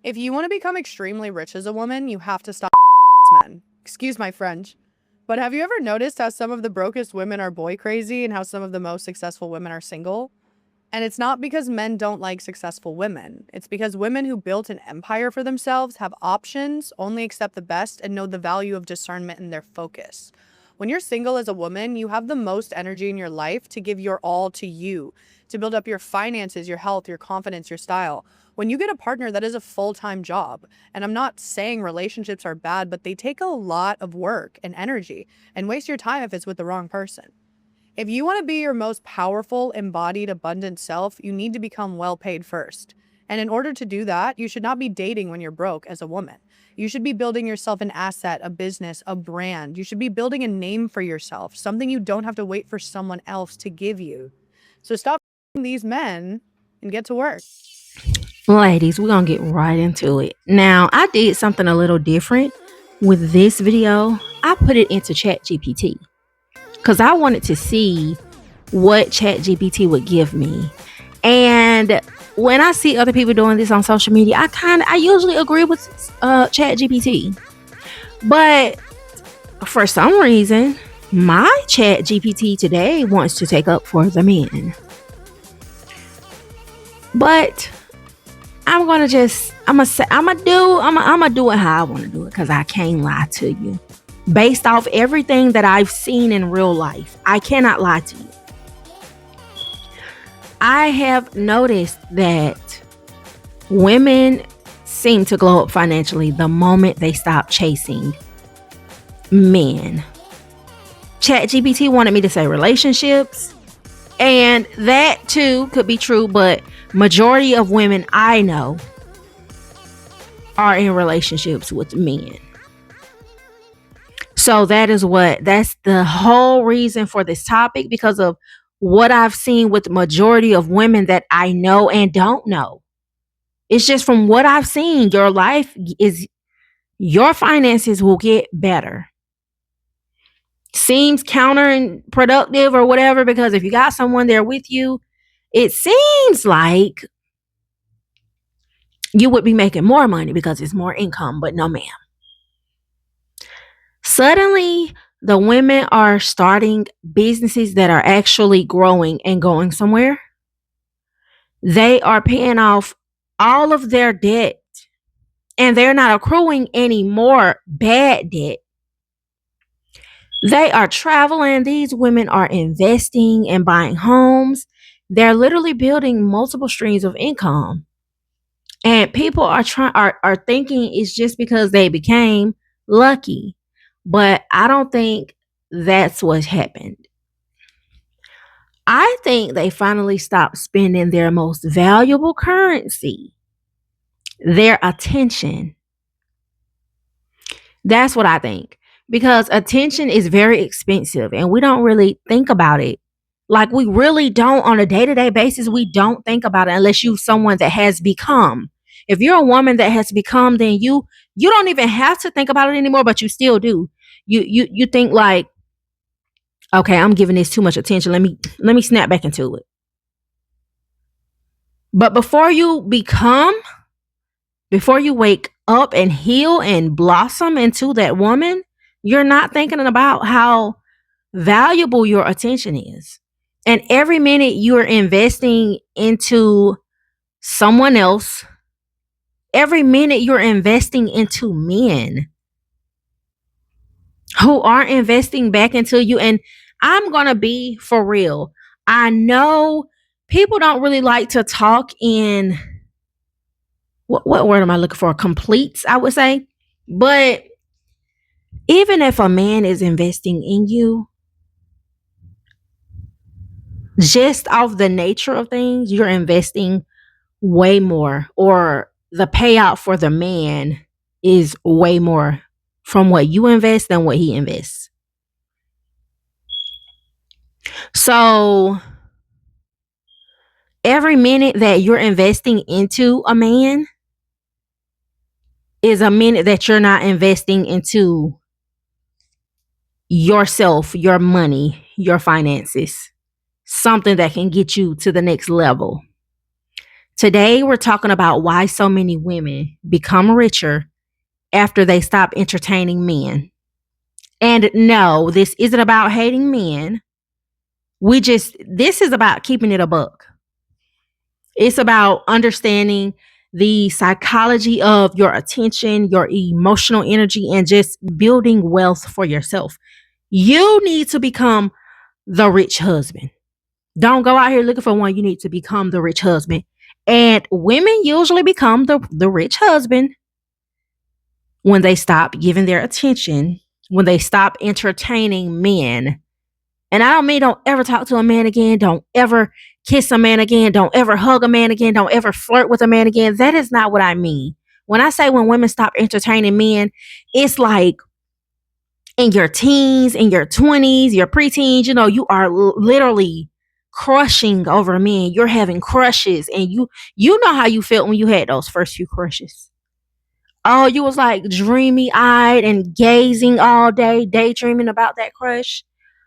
If you want to become extremely rich as a woman, you have to stop men. Excuse my French. But have you ever noticed how some of the brokest women are boy crazy and how some of the most successful women are single? And it's not because men don't like successful women. It's because women who built an empire for themselves have options, only accept the best, and know the value of discernment in their focus. When you're single as a woman, you have the most energy in your life to give your all to you, to build up your finances, your health, your confidence, your style. When you get a partner, that is a full-time job. And I'm not saying relationships are bad, but they take a lot of work and energy and waste your time if it's with the wrong person. If you want to be your most powerful, embodied, abundant self, you need to become well paid first. And in order to do that, you should not be dating when you're broke as a woman. You should be building yourself an asset, a business, a brand. You should be building a name for yourself, something you don't have to wait for someone else to give you. So stop these men and get to work. Ladies, we're going to get right into it. Now, I did something a little different with this video. I put it into ChatGPT because I wanted to see what ChatGPT would give me. And when I see other people doing this on social media, I usually agree with ChatGPT. But for some reason, my ChatGPT today wants to take up for the men. But I'm gonna do it how I want to do it because I can't lie to you. Based off everything that I've seen in real life, I cannot lie to you. I have noticed that women seem to glow up financially the moment they stop chasing men. ChatGPT wanted me to say relationships, and that too could be true, but majority of women I know are in relationships with men. So that's the whole reason for this topic, because of what I've seen with the majority of women that I know and don't know. It's just from what I've seen, your finances will get better. Seems counterproductive or whatever, because if you got someone there with you, it seems like you would be making more money because it's more income, but no, ma'am. Suddenly, the women are starting businesses that are actually growing and going somewhere. They are paying off all of their debt, and they're not accruing any more bad debt. They are traveling. These women are investing and buying homes. They're literally building multiple streams of income. And people are thinking it's just because they became lucky. But I don't think that's what happened. I think they finally stopped spending their most valuable currency, their attention. That's what I think. Because attention is very expensive and we don't really think about it. Like, we really don't on a day-to-day basis. We don't think about it unless you're someone that has become. If you're a woman that has become, then you don't even have to think about it anymore, but you still do. You think like, okay, I'm giving this too much attention. Let me snap back into it. But before you wake up and heal and blossom into that woman, you're not thinking about how valuable your attention is. And every minute you're investing into someone else, every minute you're investing into men who aren't investing back into you. And I'm going to be for real. I know people don't really like to talk in, what word am I looking for? Completes, I would say. But even if a man is investing in you, just off the nature of things, you're investing way more, or the payout for the man is way more from what you invest than what he invests. So every minute that you're investing into a man is a minute that you're not investing into yourself, your money, your finances, something that can get you to the next level. Today, we're talking about why so many women become richer after they stop entertaining men. And no, this isn't about hating men. This is about keeping it a buck. It's about understanding the psychology of your attention, your emotional energy, and just building wealth for yourself. You need to become the rich husband. Don't go out here looking for one. You need to become the rich husband. And women usually become the rich husband when they stop giving their attention, when they stop entertaining men. And I don't mean don't ever talk to a man again. Don't ever kiss a man again. Don't ever hug a man again. Don't ever flirt with a man again. That is not what I mean. When I say when women stop entertaining men, it's like in your teens, in your 20s, your preteens, you are literally crushing over men. You're having crushes, and you know how you felt when you had those first few crushes. Oh, you was like dreamy eyed and gazing all day, daydreaming about that crush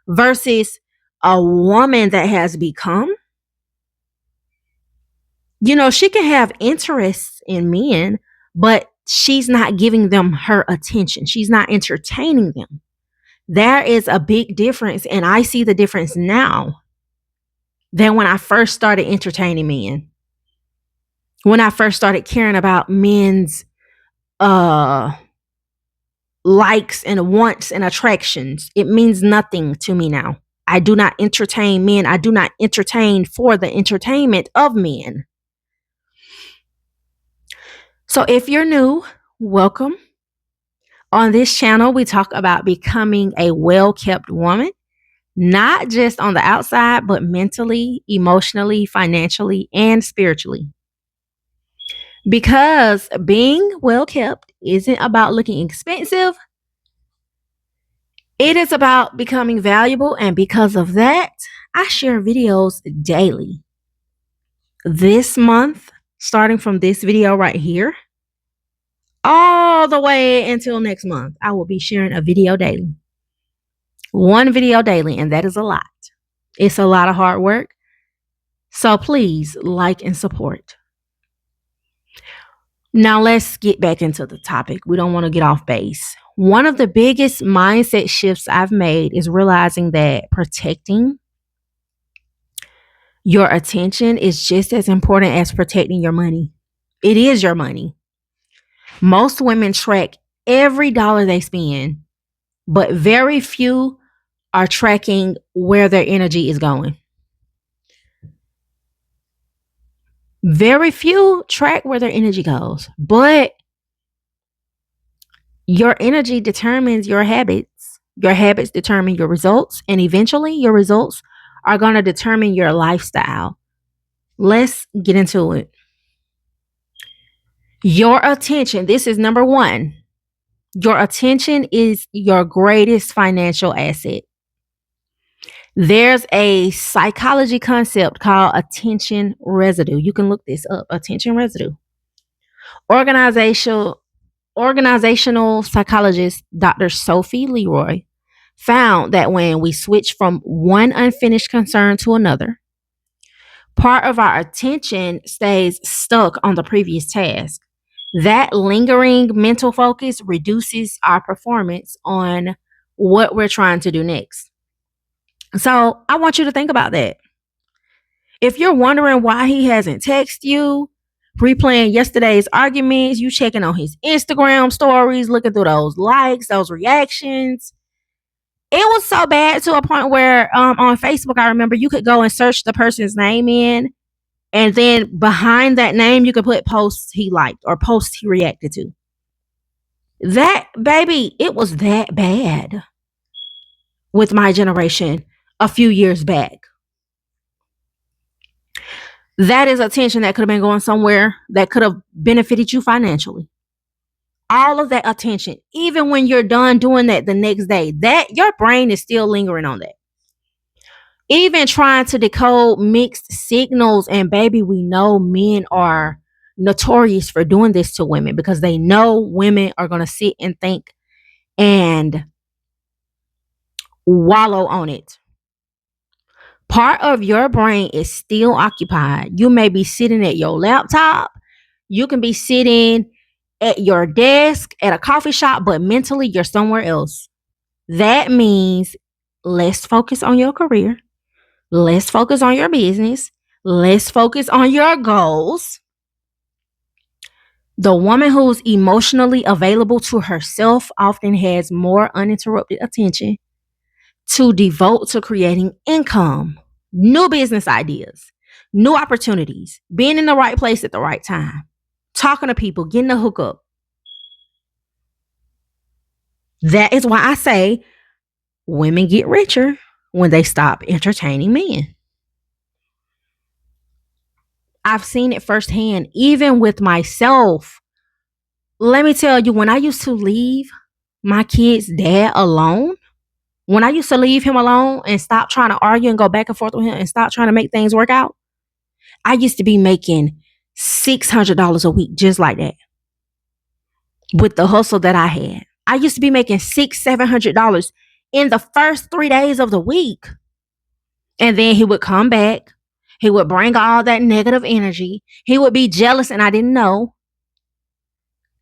versus a woman that has become, she can have interests in men, but she's not giving them her attention. She's not entertaining them. There is a big difference. And I see the difference now than when I first started entertaining men. When I first started caring about men's likes and wants and attractions, it means nothing to me now. I do not entertain men. I do not entertain for the entertainment of men. So if you're new, welcome. On this channel, we talk about becoming a well-kept woman, not just on the outside, but mentally, emotionally, financially, and spiritually. Because being well-kept isn't about looking expensive. It is about becoming valuable, and because of that, I share videos daily. This month, starting from this video right here, all the way until next month, I will be sharing a video daily. One video daily, and that is a lot. It's a lot of hard work. So please like and support. Now let's get back into the topic. We don't want to get off base. One of the biggest mindset shifts I've made is realizing that protecting your attention is just as important as protecting your money. It is your money. Most women track every dollar they spend, but very few are tracking where their energy is going. Very few track where their energy goes, but your energy determines your habits. Your habits determine your results, and eventually your results are going to determine your lifestyle. Let's get into it. Your attention, this is number one. Your attention is your greatest financial asset. There's a psychology concept called attention residue. You can look this up, attention residue. Organizational psychologist Dr. Sophie Leroy found that when we switch from one unfinished concern to another, part of our attention stays stuck on the previous task. That lingering mental focus reduces our performance on what we're trying to do next. So I want you to think about that. If you're wondering why he hasn't texted you, replaying yesterday's arguments, you checking on his Instagram stories, looking through those likes, those reactions. It was so bad to a point where on Facebook, I remember you could go and search the person's name in, and then behind that name, you could put posts he liked or posts he reacted to. That, baby, it was that bad with my generation a few years back. That is attention that could have been going somewhere that could have benefited you financially. All of that attention, even when you're done doing that the next day, that your brain is still lingering on that. Even trying to decode mixed signals, and baby, we know men are notorious for doing this to women because they know women are going to sit and think and wallow on it. Part of your brain is still occupied. You may be sitting at your laptop. You can be sitting at your desk at a coffee shop, but mentally you're somewhere else. That means let's focus on your career. Let's focus on your business. Let's focus on your goals. The woman who's emotionally available to herself often has more uninterrupted attention to devote to creating income, new business ideas, new opportunities, being in the right place at the right time, talking to people, getting the hookup. That is why I say women get richer when they stop entertaining men. I've seen it firsthand, even with myself. Let me tell you, when I used to leave my kid's dad alone, when I used to leave him alone and stop trying to argue and go back and forth with him and stop trying to make things work out, I used to be making $600 a week just like that with the hustle that I had. I used to be making $700 in the first 3 days of the week. And then he would come back. He would bring all that negative energy. He would be jealous and I didn't know.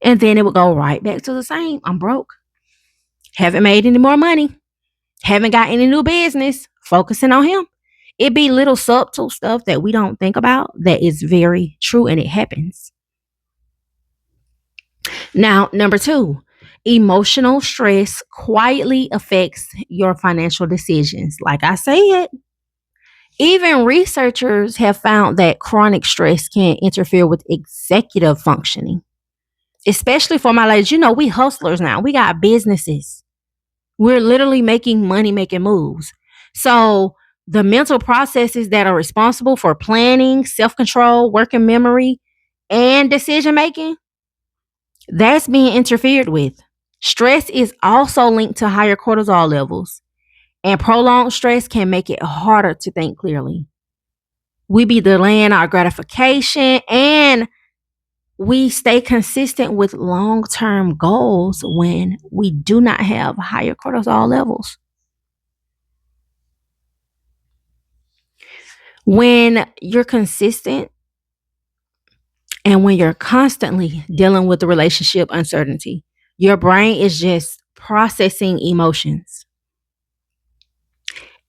And then it would go right back to the same. I'm broke. Haven't made any more money. Haven't got any new business. Focusing on him. It be little subtle stuff that we don't think about that is very true and it happens. Now, number 2, emotional stress quietly affects your financial decisions. Like I said, even researchers have found that chronic stress can interfere with executive functioning, especially for my ladies. You know, we hustlers now. We got businesses. We're literally making money, making moves. So the mental processes that are responsible for planning, self-control, working memory, and decision making, that's being interfered with. Stress is also linked to higher cortisol levels, and prolonged stress can make it harder to think clearly. We be delaying our gratification and we stay consistent with long term goals when we do not have higher cortisol levels. When you're consistent and when you're constantly dealing with the relationship uncertainty, your brain is just processing emotions.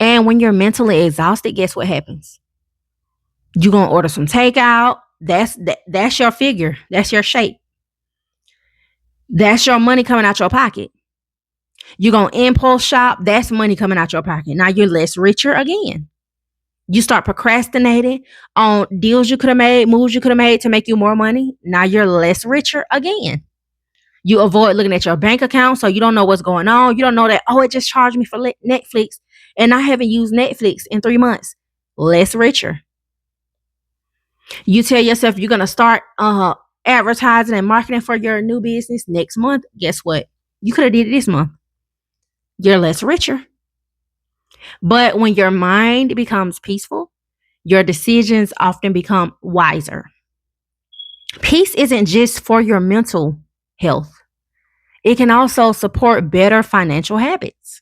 And when you're mentally exhausted, guess what happens? You're going to order some takeout. That's your figure. That's your shape. That's your money coming out your pocket. You're going to impulse shop. That's money coming out your pocket. Now you're less richer again. You start procrastinating on deals you could have made, moves you could have made to make you more money. Now you're less richer again. You avoid looking at your bank account so you don't know what's going on. You don't know that, oh, it just charged me for Netflix and I haven't used Netflix in 3 months. Less richer. You tell yourself you're going to start advertising and marketing for your new business next month. Guess what? You could have did it this month. You're less richer. But when your mind becomes peaceful, your decisions often become wiser. Peace isn't just for your mental health. It can also support better financial habits.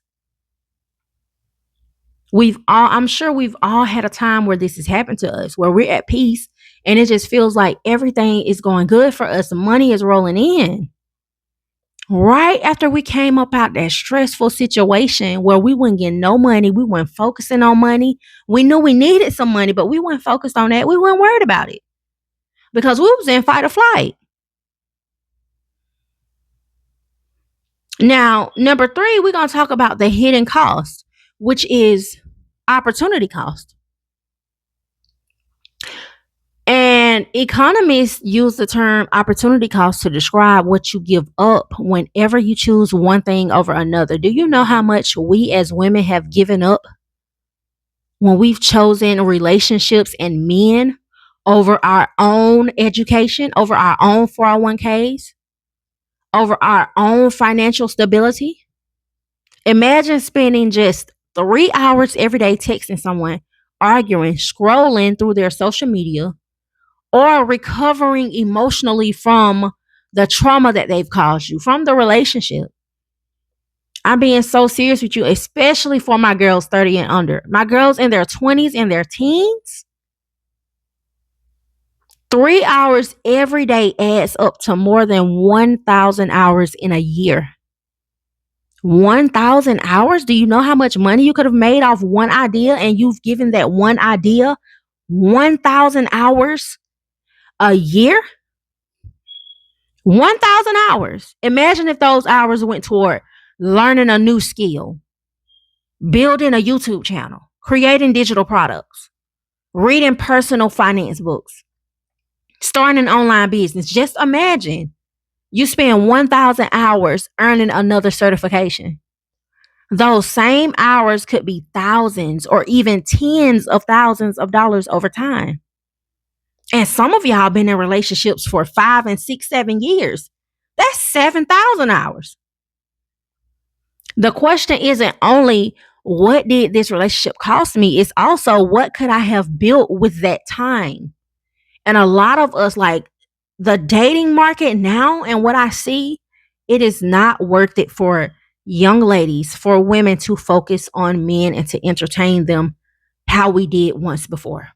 I'm sure we've all had a time where this has happened to us, where we're at peace and it just feels like everything is going good for us. The money is rolling in. Right after we came up out that stressful situation where we wouldn't get no money, we weren't focusing on money. We knew we needed some money, but we weren't focused on that. We weren't worried about it because we was in fight or flight. Now, number 3, we're going to talk about the hidden cost, which is opportunity cost. And economists use the term opportunity cost to describe what you give up whenever you choose one thing over another. Do you know how much we as women have given up when we've chosen relationships and men over our own education, over our own 401ks, over our own financial stability? Imagine spending just 3 hours every day texting someone, arguing, scrolling through their social media, or recovering emotionally from the trauma that they've caused you, from the relationship. I'm being so serious with you, especially for my girls 30 and under. My girls in their 20s and their teens, 3 hours every day adds up to more than 1,000 hours in a year. 1,000 hours? Do you know how much money you could have made off one idea, and you've given that one idea 1,000 hours a year? 1,000 hours. Imagine if those hours went toward learning a new skill, building a YouTube channel, creating digital products, reading personal finance books, starting an online business. Just imagine you spend 1,000 hours earning another certification. Those same hours could be thousands or even tens of thousands of dollars over time. And some of y'all been in relationships for 5 and 6, 7 years. That's 7,000 hours. The question isn't only what did this relationship cost me? It's also what could I have built with that time? And a lot of us, like the dating market now and what I see, it is not worth it for young ladies, for women to focus on men and to entertain them how we did once before.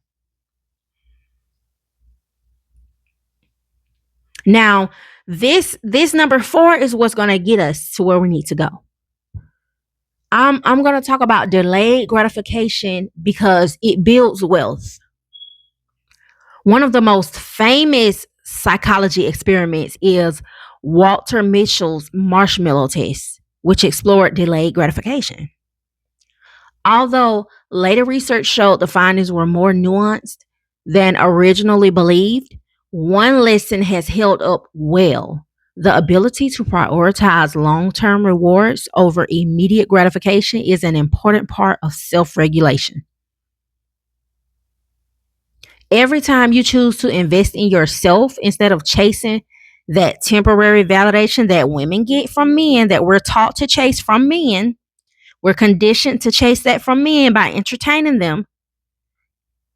Now, this number 4 is what's going to get us to where we need to go. I'm going to talk about delayed gratification because it builds wealth. One of the most famous psychology experiments is Walter Mitchell's marshmallow test, which explored delayed gratification. Although later research showed the findings were more nuanced than originally believed, one lesson has held up well. The ability to prioritize long-term rewards over immediate gratification is an important part of self-regulation. Every time you choose to invest in yourself instead of chasing that temporary validation that women get from men, that we're taught to chase from men, we're conditioned to chase that from men by entertaining them.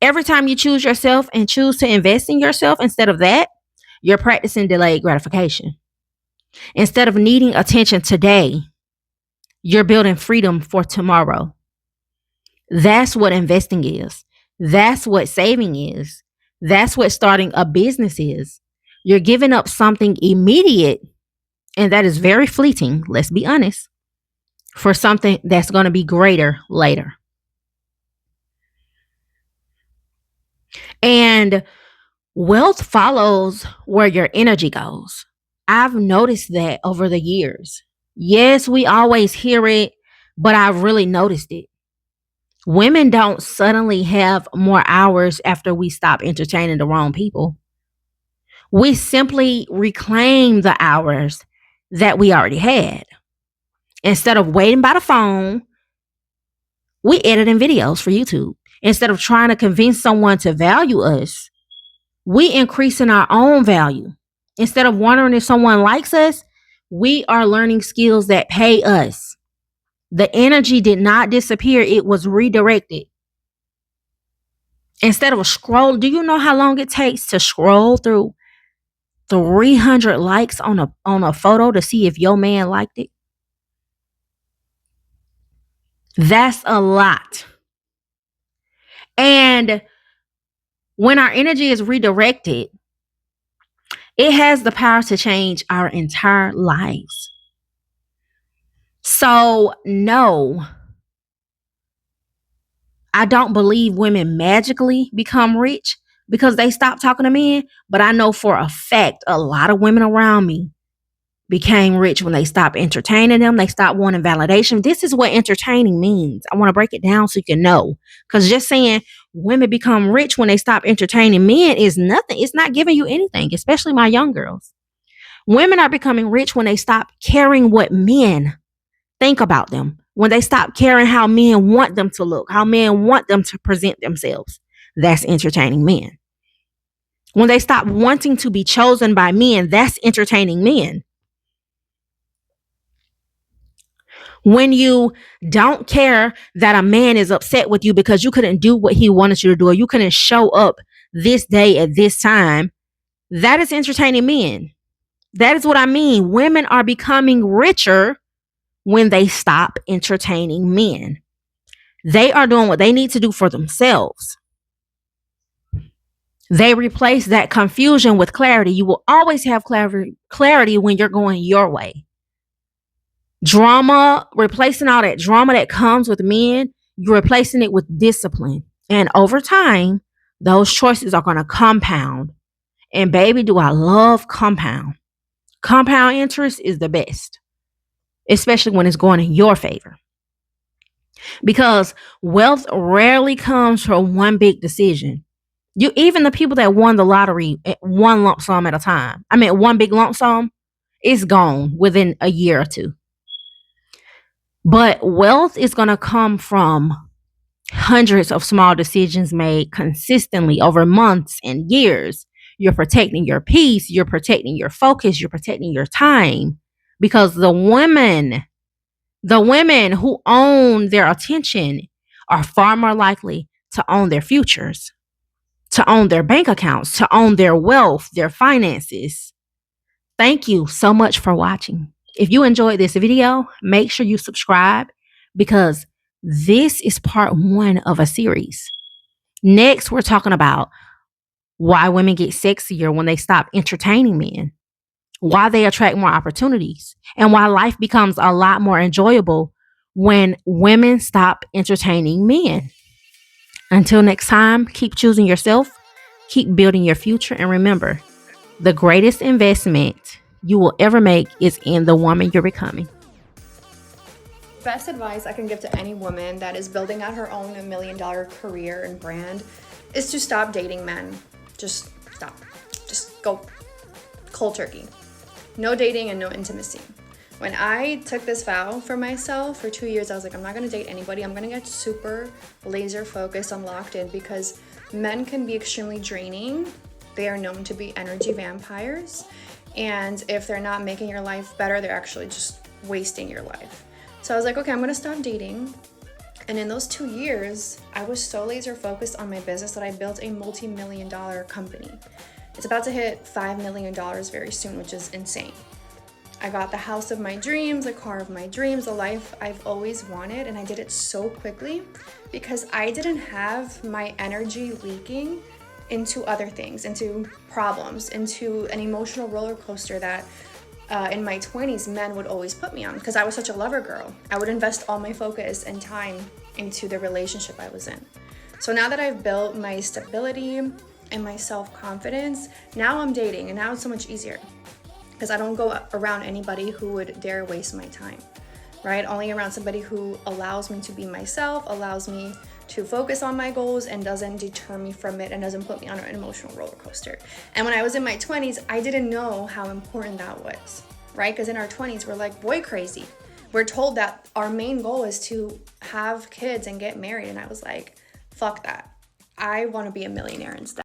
Every time you choose yourself and choose to invest in yourself instead of that, you're practicing delayed gratification. Instead of needing attention today, you're building freedom for tomorrow. That's what investing is. That's what saving is. That's what starting a business is. You're giving up something immediate, and that is very fleeting, let's be honest, for something that's going to be greater later. And wealth follows where your energy goes. I've noticed that over the years. Yes, we always hear it, but I've really noticed it. Women don't suddenly have more hours after we stop entertaining the wrong people. We simply reclaim the hours that we already had. Instead of waiting by the phone, we editing videos for YouTube. Instead of trying to convince someone to value us, we increasing our own value. Instead of wondering if someone likes us, we are learning skills that pay us. The energy did not disappear. It was redirected. Instead of scroll, do you know how long it takes to scroll through 300 likes on a photo to see if your man liked it? That's a lot. And when our energy is redirected, it has the power to change our entire lives. So, no, I don't believe women magically become rich because they stop talking to men. But I know for a fact a lot of women around me became rich when they stopped entertaining them. They stopped wanting validation. This is what entertaining means. I want to break it down so you can know. Because just saying women become rich when they stop entertaining men is nothing. It's not giving you anything, especially my young girls. Women are becoming rich when they stop caring what men think about them. When they stop caring how men want them to look, how men want them to present themselves. That's entertaining men. When they stop wanting to be chosen by men, that's entertaining men. When you don't care that a man is upset with you because you couldn't do what he wanted you to do, or you couldn't show up this day at this time, that is entertaining men. That is what I mean. Women are becoming richer when they stop entertaining men. They are doing what they need to do for themselves. They replace that confusion with clarity. You will always have clarity when you're going your way. Drama, replacing all that drama that comes with men, you're replacing it with discipline. And over time, those choices are going to compound. And baby, do I love compound. Compound interest is the best, especially when it's going in your favor. Because wealth rarely comes from one big decision. Even the people that won the lottery at one lump sum at a time. I mean, one big lump sum is gone within a year or two. But wealth is going to come from hundreds of small decisions made consistently over months and years. You're protecting your peace, you're protecting your focus, you're protecting your time, because the women who own their attention are far more likely to own their futures, to own their bank accounts, to own their wealth, their finances. Thank you so much for watching. If you enjoyed this video, make sure you subscribe, because this is part 1 of a series. Next, we're talking about why women get sexier when they stop entertaining men, why they attract more opportunities, and why life becomes a lot more enjoyable when women stop entertaining men. Until next time, keep choosing yourself, keep building your future, and remember, the greatest investment you will ever make is in the woman you're becoming. Best advice I can give to any woman that is building out her own $1 million career and brand is to stop dating men. Just stop. Just go cold turkey. No dating and no intimacy. When I took this vow for myself for 2 years, I was like, I'm not going to date anybody. I'm going to get super laser focused and locked in, because men can be extremely draining. They are known to be energy vampires. And if they're not making your life better, they're actually just wasting your life. So I was like, okay, I'm going to stop dating. And in those 2 years, I was so laser focused on my business that I built a multi-million-dollar company. It's about to hit $5 million very soon, which is insane. I got the house of my dreams, the car of my dreams, the life I've always wanted, and I did it so quickly because I didn't have my energy leaking into other things, into problems, into an emotional roller coaster that in my 20s men would always put me on, because I was such a lover girl. I would invest all my focus and time into the relationship I was in. So now that I've built my stability and my self-confidence, now I'm dating, and now it's so much easier because I don't go around anybody who would dare waste my time, right? Only around somebody who allows me to be myself, allows me to focus on my goals, and doesn't deter me from it, and doesn't put me on an emotional roller coaster. And when I was in my 20s, I didn't know how important that was, right? Because in our 20s, we're like boy crazy. We're told that our main goal is to have kids and get married. And I was like, fuck that. I want to be a millionaire instead.